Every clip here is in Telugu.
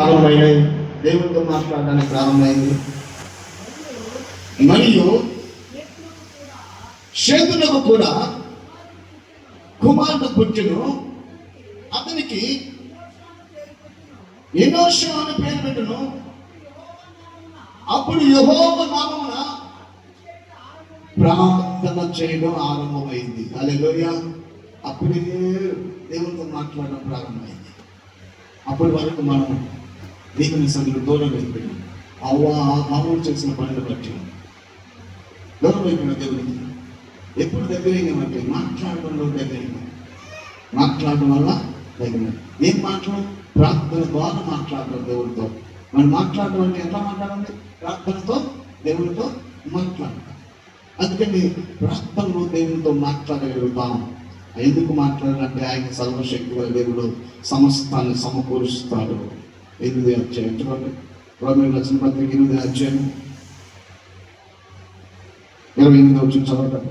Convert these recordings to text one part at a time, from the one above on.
ప్రారంభమైనవి, దేవునితో మాట్లాడడానికి ప్రారంభమైంది. మరియు చేతులకు కూడా కుమారుడు పుట్టును, అతనికి ఎనోషు అని పేరు పెట్టును. అప్పుడు యెహోవా నామమున ప్రార్థన చేయడం ఆరంభమైంది. హల్లెలూయా. అప్పుడే దేవునితో మాట్లాడడం ప్రారంభమైంది. అప్పటి వరకు మనం దేవుని సన్నిధిలో దూరం అయిపోయింది. అవ్వ చేసిన పనులు బట్టి దూరం అయిపోయిన దేవునికి. ఎప్పుడు దగ్గరైనామంటే మాట్లాడడంలో దగ్గరైనా, మాట్లాడడం వల్ల దగ్గర. ఏం మాట్లాడడం? ప్రార్థన ద్వారా మాట్లాడడం దేవుడితో. మనం మాట్లాడడం అంటే ఎట్లా మాట్లాడాలి? ప్రార్థనతో దేవుడితో మాట్లాడటం. అందుకని ప్రార్థనలో దేవునితో మాట్లాడగలుగుతాం. ఎందుకు మాట్లాడాలంటే ఆయన సర్వశక్తి దేవుడు సమస్తాన్ని సమకూరుస్తాడు. 8వ అధ్యాయం చూడండి. రోమీయులకు రాసిన పత్రిక 8వ అధ్యాయం 28వ వచనం చదవటం.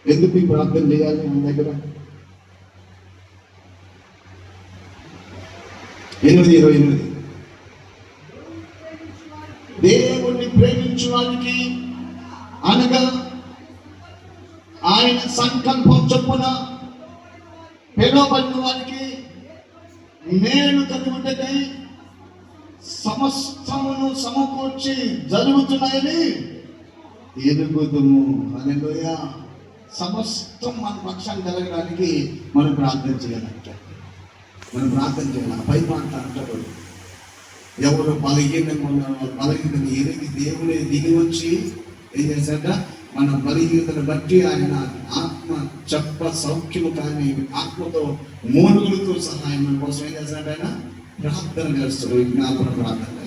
ఎందుకు ఈ ప్రార్థన చేయాలి? మన దగ్గర 8:28 దేవుణ్ణి ప్రేమించు వారికి అనగా ఆయన సంకల్పం చొప్పున పిలువబడిన వారికి మేలు కలుగుటకై సమస్తమును సమకూర్చి జరుగుతున్నాయని ఎదుగుదుము. హల్లెలూయా. సమస్తం మన పక్షాన్ని జరగడానికి మనం ప్రార్థన చేయాలంట. మనం ప్రార్థన చేయాలి. పై మాట అంటారు, ఎవరు బలహీనతను ఎరిగి దేవుడే దిగి వచ్చి ఏం చేశాక మన బలహీనతను బట్టి ఆయన ఆత్మ చెప్ప సౌఖ్యము కానీ ఆత్మతో మూలుగులతో సహాయం మన కోసం ఏం చేశాడు? ఆయన ప్రార్థన చేస్తాడు. జ్ఞాపన ప్రార్థన.